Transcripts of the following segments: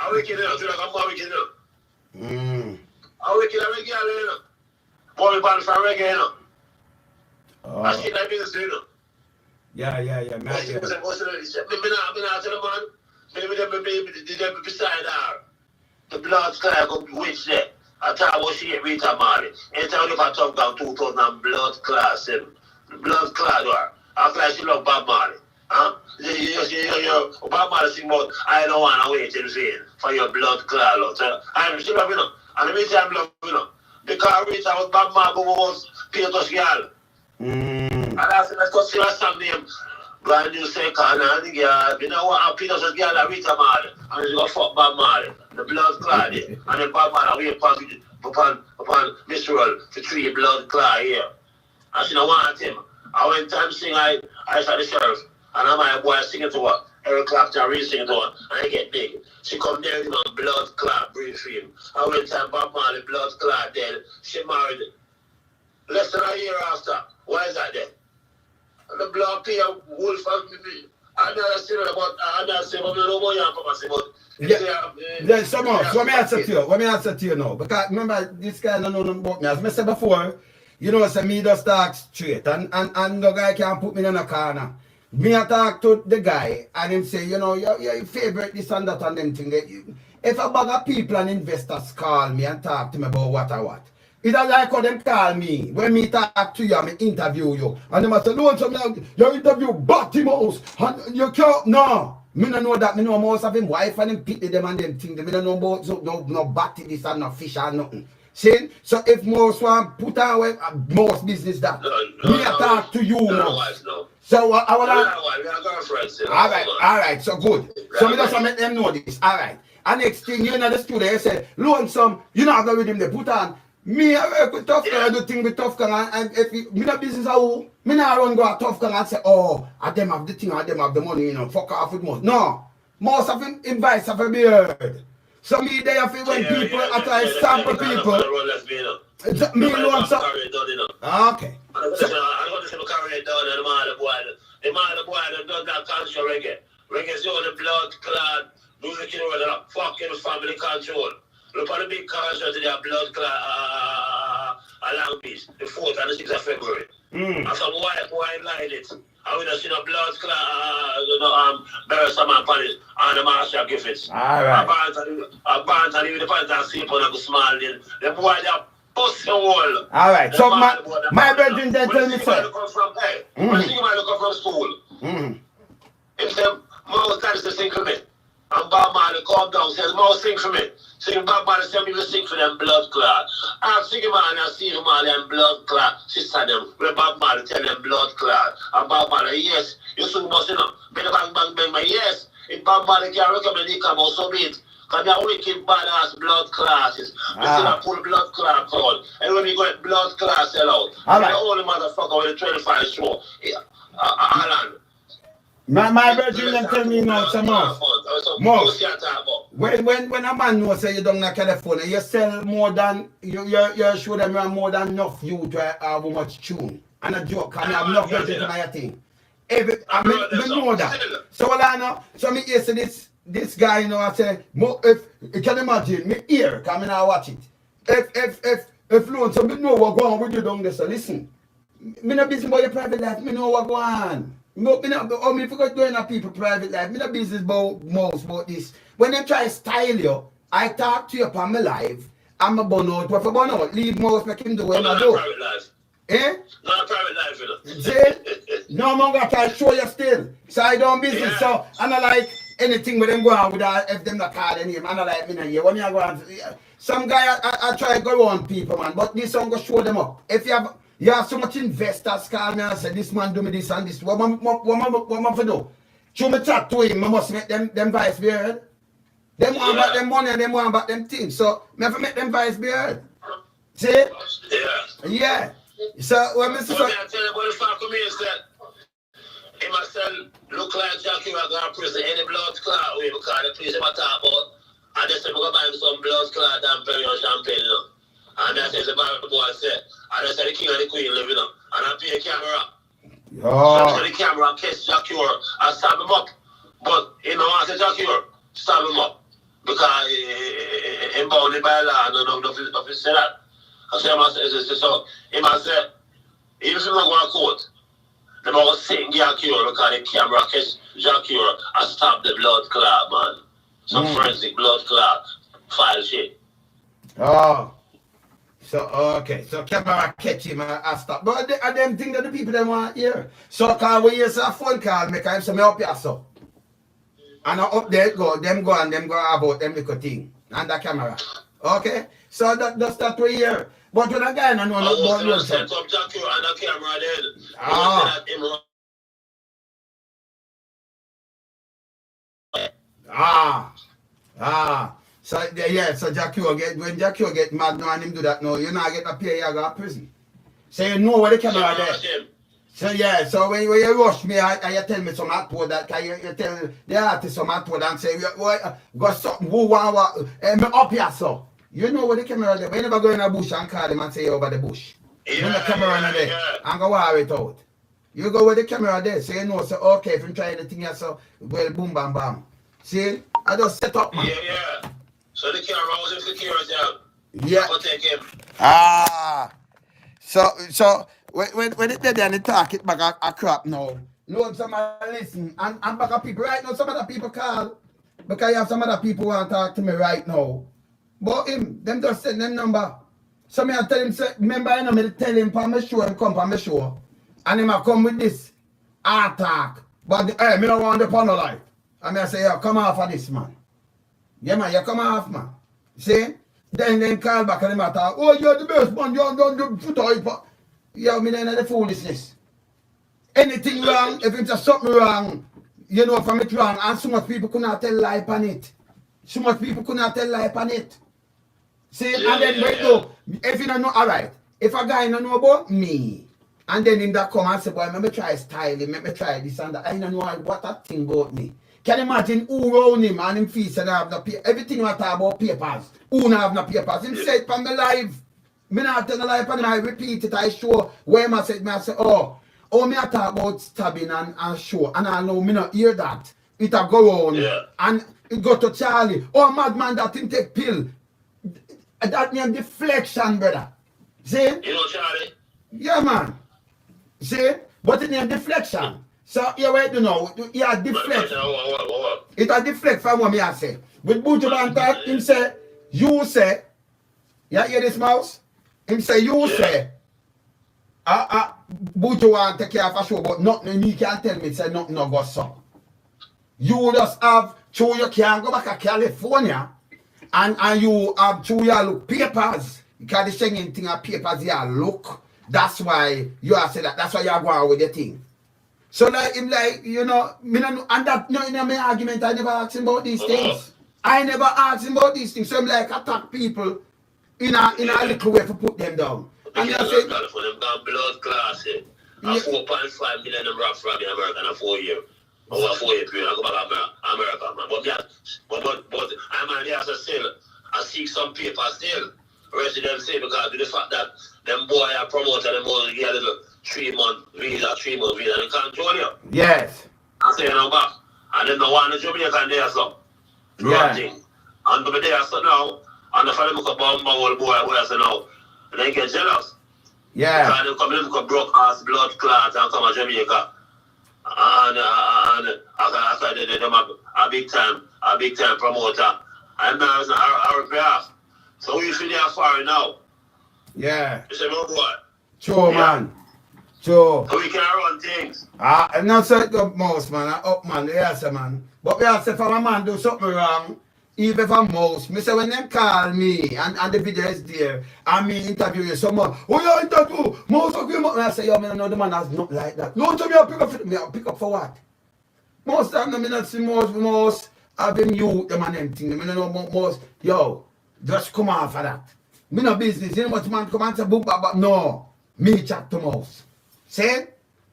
I'm wicked enough. You know, I'm more wicked enough. I'm wicked enough, you know. Boy, band from reggae, you know. I see that business, you know. Yeah. Me not tell the man. Maybe they beside her. The blood sky go witch there. I thought about she Rita Marley. Anytime you look at Top Gun 2000 blood class 7. Blood class her. After she love Bob Marley. Huh? You Bob Marley sing about I don't want to wait in vain for your blood class. I'm still love, you know. And the meantime love, you know. Because Rita was Bob Marley was Peter's girl. And I said, let's go see her song name. Brand new second and the girl. You know what? Peter's girl like Rita Marley. And she's going to fuck Bob Marley. The blood clot there. And then Bob Marley wait upon Mr. Roll for 3 blood clot here. And she don't want him. I went time sing, I saw the sheriff. And I'm my boy singing to her. Eric Clapton really singing to her. And I get big. She come there with my blood clot breathe for him. I went time Bob Marley blood clot dead. She married less than a year after. Why is that then? And the blood pay a wolf and me. I'm not saying about no more young papa say about yeah, so let me answer to you now. Because remember this guy don't know nothing about me. As I said before, you know, say me just talk straight and the guy can't put me in a corner. Me I talk to the guy and him say, you know, your favorite this and that and them thing. If a bag of people and investors call me and talk to me about what I want. It's like how them call me. When me talk to you, I interview you. And they must say, no, you interview Batty Mouse. And you can't, no. Me don't know that. Me know most of him wife and him pity them and them things. Me don't know about no Batty this and no fish or nothing. See? So if most want put away most business that. Me talk to you now. So I alright, so good. So me just make them know this. Alright. And next thing you know the studio, you say, lonesome, you not go with him, they put on. Me, I work with Tough Gang, I do things with Tough Gang, and if me no business at all, me not run go at Tough Gang and say, oh, I them have the thing, I them have the money, you know, fuck off with most. No, most of them advice have to be heard. So me there when people, after I sample people, me know some. Okay. I'm going to say my career down and the man boy that done that culture reggae. Reggae's the only blood clot, music in order, fucking family control. Look at the big concert to their blood clot Long Beach, the 4th and the 6th of February. And some white line it. And we don't see the blood clot, bury some man on it, and the Marshall Griffiths. Alright. I banned and even the pants and sleep on a small thing. The boy, they are pussy wall. Alright, so my brethren then tell me, sir. When you might come from school, if them Mouse times to sing for me, and Bob Marley calm down, says, Mouse sing for me. Sing Bob Marley, send me to sing for them blood clot. And sing Marley and Steve Marley and blood clot. Sister them, where Bob Marley tell them blood clot. And Bob Marley, yes, you soon must know. Bang, bang, bang, bang, bang, yes. If Bob Marley can recommend it, come out so big. Because they are wicked badass blood classes. We still have full blood clot crowd. And when you go at blood class sell out, the only motherfucker with the 25 show. Alan. My brethren them tell me now some more. When a man knows say you don't like California, you sell more than you show them you have more than enough you to have much tune. And a joke, and you have enough budget in my thing. I know that. So I know, so me hear this guy, you know, I say, if you can imagine, me hear, come in and watch it. If lonesome, me know what going on with you down there, so listen. Me no business about your private life, me know what going on. Me forgot going on people private life. Me no business about this. When they try to style you, I talk to you upon my life. I'm a burn out. What for burn out? Leave most make him do what I do. Private life. Eh? Not a private life, you know. See? No man gonna try to show you still. So I don't business. Yeah. So I don't like anything with them go on without if them not call their name. I don't like me no here. When me I go on, some guy I try to go on people, man, but this one go show them up. If you have so much investors call me and say this man do me this and this. What man for do? Show me chat to him, I must make them vice be heard. Them want back them money and them want back them things. So me have to make them vice be heard. See? Yeah. So when me say I tell you what the fuck me is that he must look like Jackie was going to prison any blood clot way because the police him a talk about and they say I'm going to buy him some blood clot and Perrier champagne, you know. And that says the Bible boy said, and they say the king and the queen live, you know. And I pay a camera. So the camera catch Jackie and stab him up. But he don't want to Jackie stab him up. because him bounded by law, no, nothing say that. I say, so, he must say, even if you don't go to court, they must sit in Jack Cure because the camera catch Jack Cure and stop the blood clot, man. Some forensic blood clot file shit. Oh. So, okay. So, camera catch him and stop. But I them think that the people them want hear. So, call when you say a phone call, make him say, me up here, so. And up there go and them go about them little thing. And the camera. Okay? So, that's that we hear. But when a guy don't know nothing about you, set up Jack Cure and the camera then. So yeah, so Jack Cure when Jack Cure get mad now and him do that now, you not get a pay, you go to prison. So you know where the camera there. So yeah, so when you rush me and you tell me some hot word that you tell the artist some hot word and say, got something who want me up here, so. You know where the camera there. We never go in a bush and call them and say you're over the bush. When the camera there, and go war it out. You go where the camera there, so you know, so okay, if you try anything else, so well, boom, bam, bam. See, I just set up, man. Yeah. So the camera was in security. Yeah. I'll take him. So when it dead and they talk it back a crap now. Know somebody listen and back up people right now. Some other people call because you have some other people want to talk to me right now. But them just send them number. So me I tell him, say, remember I know me tell him for my show, him come for my show. And him I come with this attack. But hey, me don't want the panel life. And me I say, yo, come off of this, man. Yeah, man, you come off, man. See? Then call back and him I talk, oh, you're the best, man, you're the foot out. Yo, me then the foolishness. Anything wrong, if it's something wrong, you know, from it wrong, and so much people could not tell lie on it. So much people could not tell lie on it. See, and then wait though, if you don't know, alright, if a guy don't know about me, and then him that come and say, boy, let me try styling, let me try this and that, I don't know what that thing about me. Can you imagine who around him and him feels and have no paper, everything I talk about papers, who not have no papers, him say it from the live, me not tell the live and I repeat it, I show, where I say, oh, me I talk about stabbing and show, and I know me not hear that, it a go on, and it go to Charlie, oh, madman that him take pill. That name deflection, brother. See? You know Charlie? Yeah, man. See? But it name deflection. So, you wait to know. Yeah, deflect. It a deflect from what me I say. With Buju Banton, him say, you say, you hear this mouse? Him say, you say, Buju want to take care of a show, but nothing, he can't tell me, say nothing no go so. You just have, so you can't go back to California, and you have to look papers because the singing thing of papers you look. That's why you are say that. That's why you are going with the thing. So like him like you know, me no, and that no in my argument I never asked him about these things. I never asked him about these things. So I'm like attack people in a little way to put them down. And I say for them blood class, 4.5 million them rough from in America in a 4 year. Over 4 year period, I go back to America, man. But yeah, but I'm on there still. I see some papers still. Residents say because of the fact that them boy are promoting them all get a little 3 month visa, and they can't join you. yes. I say now back. And then the one in Jamaica there so. Yeah. Thing. And over there so now, and the fellow look up on my old boy where I say now, and they get jealous. Yeah. Because they come in look broke ass blood clots and come to Jamaica. And I said them a big time promoter. And now it's a repair. So we feel they are far now. Yeah. You say, no boy. True, man. True. So we can run things. And not so up mouse, man. Up, man. Yes, man. But we have to say, if a man do something wrong, even if I'm mouse, me say when them call me and the video is there, and me interview you someone, oh, you interview, mouse agreement. And I say, yo, me know the man has not like that. No, to me, I'll pick up for me. I'll pick up for what? Most of them, I not see mouse having you, them and them thing. I know mouse, yo, just come off of that. Me no business. You know what man come and say, book, but no. Me chat to mouse. See?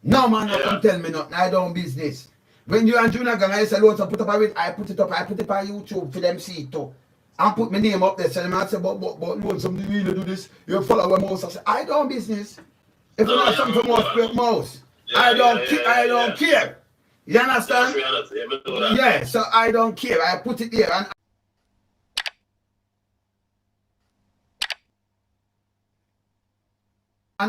No man no come tell me nothing. I don't business. When you and Junior Gang, I say, loads of put up a it, I put it up on YouTube for them see it too. And put my name up there. So them I say, but loads somebody really do this. You follow a mouse. I say, I don't business. If you not something for mouse, I don't care. You understand? Yeah, so I don't care. I put it there and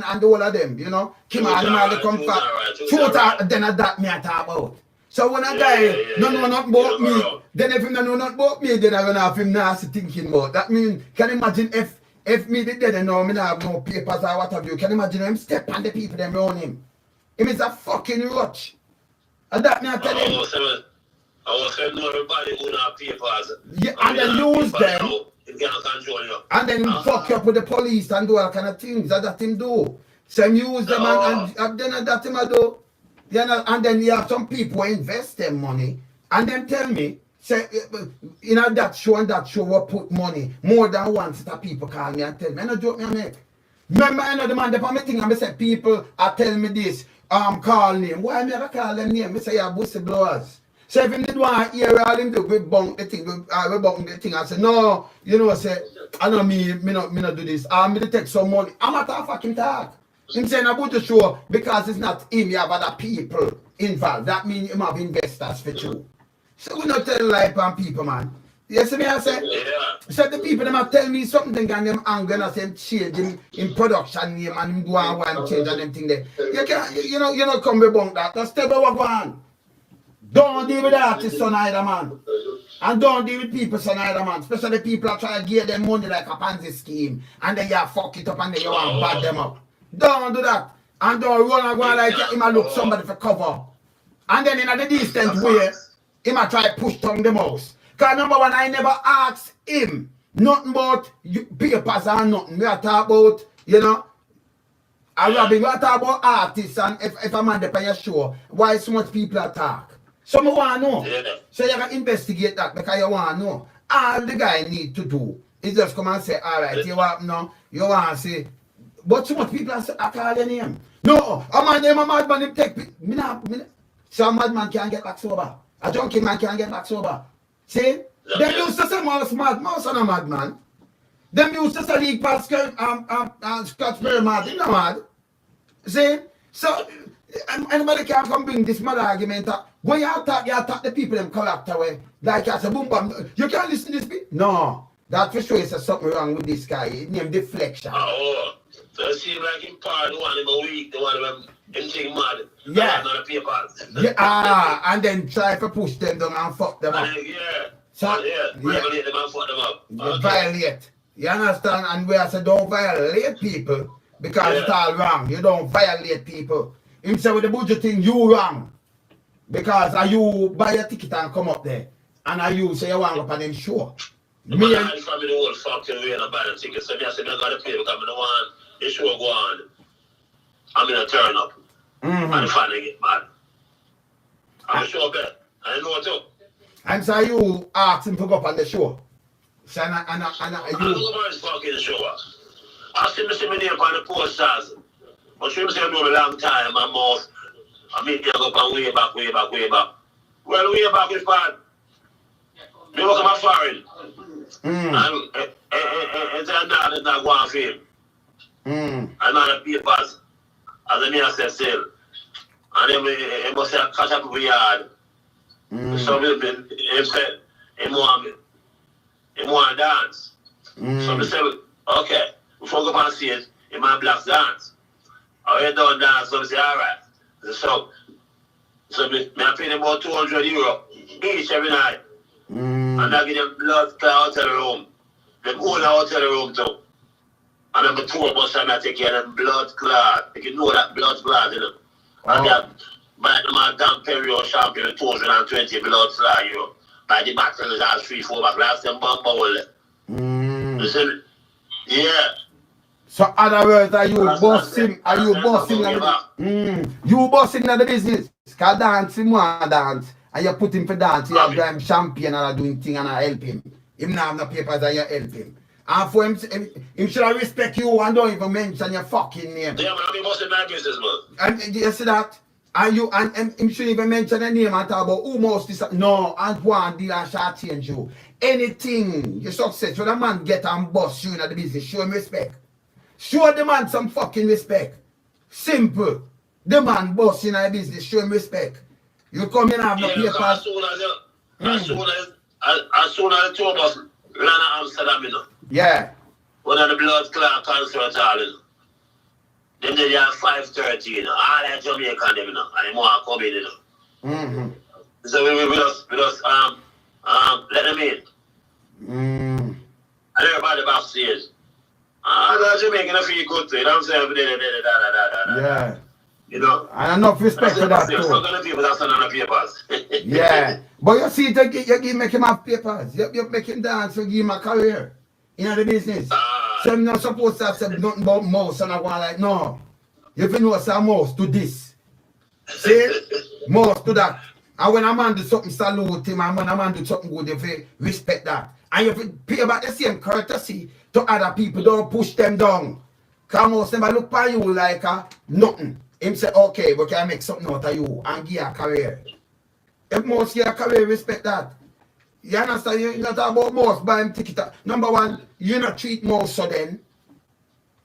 and the whole of them, you know. Kim and them all they come back. Truth, then that me I talk about. So when a guy no know nothing about me, then if him no know nothing about me, then I run off him nasty thinking about. That mean, can you imagine if me did that and now me not have no papers or what have you, can you imagine him step on the people them around him? Him is a fucking roach. And that me I tell him. I was saying no everybody who have papers. Yeah, and then use them. It can't control you. And then fuck you up with the police and do all kind of things that him do. So him use them and then that him a do. You know, and then you have some people who invest them money and then tell me, say, you know, that show will put money. More than once that people call me and tell me, I no joke me make. Remember, I know the man, the thing, and I say people are telling me this, call name. Why me ever call them name? I say, yeah, whistleblowers. So if him did want to hear all him do, we bunk the thing, I say, no, you know, say, I know me not do this. Me to take some money. I'm not a fucking talk. Him saying about the show because it's not him, you have other people involved. That means you have investors for you. So we not tell life on people, man. You see me I say? Yeah. So the people them are tell me something and them angry and them change in production name and him go on one change and them thing there. You can't you know come be bunk that. Just tell me what go on. Don't deal with artists son either, man. And don't deal with people son either, man. Especially people that try to give them money like a Ponzi scheme and then you fuck it up and then you want to bad them up. Don't do that. And don't run and go like him and look somebody for cover. And then in a distant way, he might try to push down the mouse. Because number one, I never asked him nothing about papers or nothing. We are talking about, you know, we are talking about artists and if a man depend your show, why so much people attack. So I want to know. Yeah. So you can investigate that because you want to know. All the guy need to do is just come and say, all right, you want no, you want to say, but so much people are calling your name. No, a man name a madman, him take me. So a madman can't get back sober. A junkie man can't get back sober. See? Them used to say mouse mad, mouse and a madman. Them used to say League Pass Scottsbury mad, you know mad. See? So anybody can come bring this mad argument up. When you attack the people them character way. Like I say boom bam. You can't listen to this bit? No. That for sure is something wrong with this guy. His name Deflection. Oh. So it seems like him part the one him a week, the one him thing mad. Yeah. Not a papers. Yeah, and then try to push them down and fuck them up. Yeah. So, Violate them and fuck them up. Okay. Violate. You understand? And we say don't violate people because it's all wrong. You don't violate people. Him say with the budget thing, you wrong. Because you buy a ticket and come up there. And you say you want to go on them show. Me and the family the whole fucking way and I buy the ticket. So I say I gotta pay because I don't want the show go on. I'm gonna turn up. And the family get mad. I'm sure bet. I know what to. And so you ask him to go up on the show. So and I don't go about his fucking show. I see me name on the posters. But she say no a long time, my mouth. I mean you go up and way back. Well way back is bad. Me work on my foreign. And it's not going for him. I'm not a papers. As a mere sale. And then he must have catch up with yard. So he said, he want to dance. So I said, okay, before I go and see it, he might black dance. I don't dance, so I say, all right. So I pay them about €200 each every night. And I give them blood clot hotel room. Them own a hotel room too. And I'm a tour bus and I take care of them blood clot. You know that blood clot, you know. And that by the man down Perio champion 220 blood clot, you know. By the battle is as 3-4 back. Last them bump all. You see me? Yeah. So other words, are you bossing? Are you bossing? You bossing in the business? Cause dancing one dance. And you put him for dance, you have him champion and doing thing and I help him. Him now have no papers and you help him. And for him should respect you and don't even mention your fucking name. Yeah, man, I mean most of my business, man. And you see that? And you and him shouldn't even mention the name and talk about who most this. No, and one deal and shall change you. Anything you success, when a man get and boss you in the business, show him respect. Show the man some fucking respect. Simple. The man boss in the business, show him respect. You come in and have no papers. As soon as the two of us land at Amsterdam, you know. Yeah. One of the blood clot concert hall, you know. Then they are 5:30, you know. All that Jamaican, them, you know. And they want to come in, you know. So we just let them in. And everybody backstage. That's Jamaican feel good too, you know what I'm saying? Yeah. You know? And enough respect for that too. Some kind of people that's on the papers. Yeah. But you see, you make him have papers. You make him dance, you give him a career in the business. So I'm not supposed to say nothing about mouse and I want like, no. If you know say mouse, do this. See? Mouse do that. And when a man do something, salute him. And when a man do something good, you have respect that. And you have to pay back the same courtesy to other people. Don't push them down. Because most never look at you like nothing. Him say, okay, we can make something out of you and give you a career. If most give a career, respect that. You understand? You're not about most buy him ticket. Number one, you not treat most so then.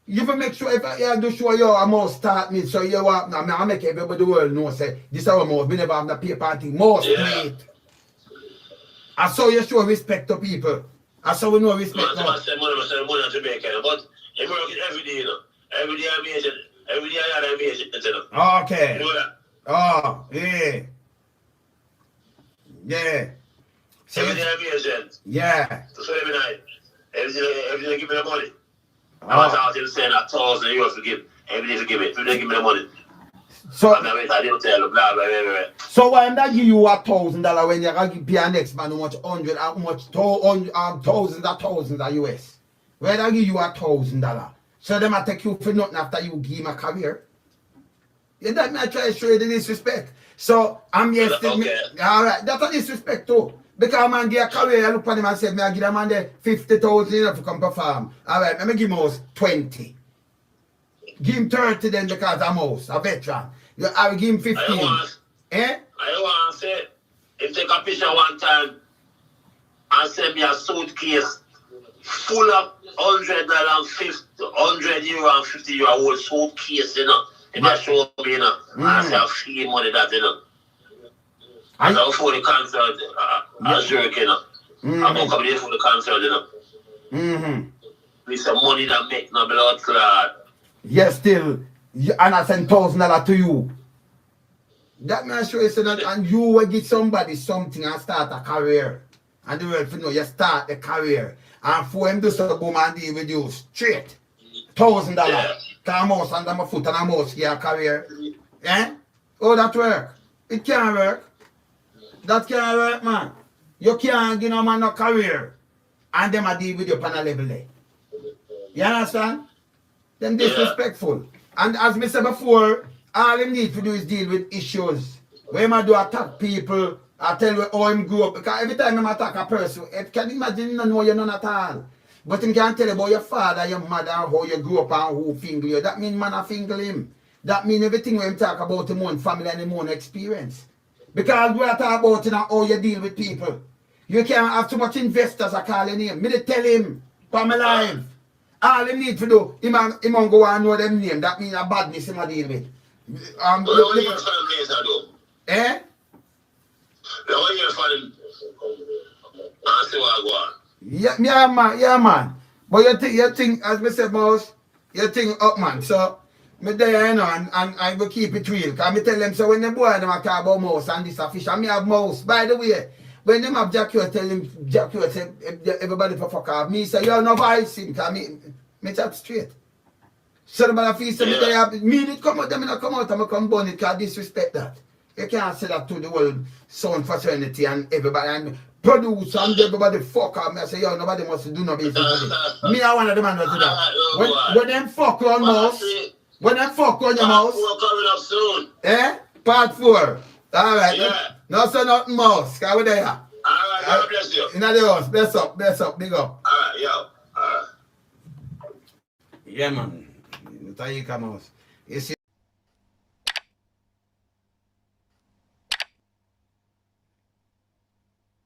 You will make sure if you do show you a most start me, so you want now I make everybody the world know say this is our most. We never have the paper thing. Most great. And so you show respect to people. And so we know respect. I say money to make it, but you work it every day, you know. Every day I'm amazing. Every day I'm amazing, you know. Okay. You know that? Oh, yeah. Yeah. So every day I'm amazing. yeah. So every night. Every day give me the money. I was out saying €1,000 to give. Every day to give it. Every day give me the money. So I didn't tell them, blah, blah, blah, blah. So why am that give you $1,000 when you can pay a next man how much hundred, how much thousands of US? Why that give you $1,000? So them I take you for nothing after you give him a career? You that me I try to show you the disrespect. So I'm yesterday. Alright, that's a disrespect too. Because man give a career, I look at him and say, me I give a man there 50,000 to come perform. Alright, let me give him house 20. Give him 30 then because I'm house, a veteran. I will give him 15. I want to say, if take a picture one time and send me a suitcase full of €100 and €50 whole suitcase, you know. If I show me, you know, I say I feel money that, you know. I go for the concert, I jerk, you know. I go come there for the concert, you know. With some money that make no blood clot. Yes, still, and I send $1,000 to you. That may show you that, and you will give somebody something and start a career. And the world, you know, you start a career. And for him to start boom and deal with you straight. $1,000. Come mouse under my foot and a mouse get a career. Eh? Oh, that work? It can't work. That can't work, man. You can't give no man no career. And them a deal with you on a level there. You understand? Them disrespectful. And as I said before, all him need to do is deal with issues. When I do attack people, I tell you how him grew up. Because every time I attack a person, it can imagine you know you're none at all. But him can tell you about your father, your mother, how you grew up and who fingle you. That means man I fingle him. That means everything when him talk about him own family and him own experience. Because we are talking about you know, how you deal with people. You can't have too much investors I call your name. Me they tell him, for my life. All he need to do, he man go and know them name. That means a badness him a deal with. What are you for them do? Eh? What are you for them? I see what I go on. Yeah, man. But you think, as me said, Mouse, you think up, man. So, me there, you know, and I will keep it real. Because me tell them, so when the boy them talk about mouse and this a fish, and me have mouse. By the way, when them have Jack, you tell him, Jack, you say, everybody for fuck off. Me say, you no voice him, because me chat straight. So the man feel say, me did come out, them not come out, and I come burn it, because disrespect that. You can't say that to the world sound fraternity and everybody, and produce and everybody fuck off. Me I say, yo, nobody must do no business. Me I one of the man that do that. When them fuck on mouse, when them fuck on your mouse. Part 4 coming up soon. Eh? Part 4. Alright. Yeah. No say nothing mouse, because we're there. Alright, God bless you. In the house, bless up, big up. Alright, yo. Alright. Yeah, man. Mouse. You see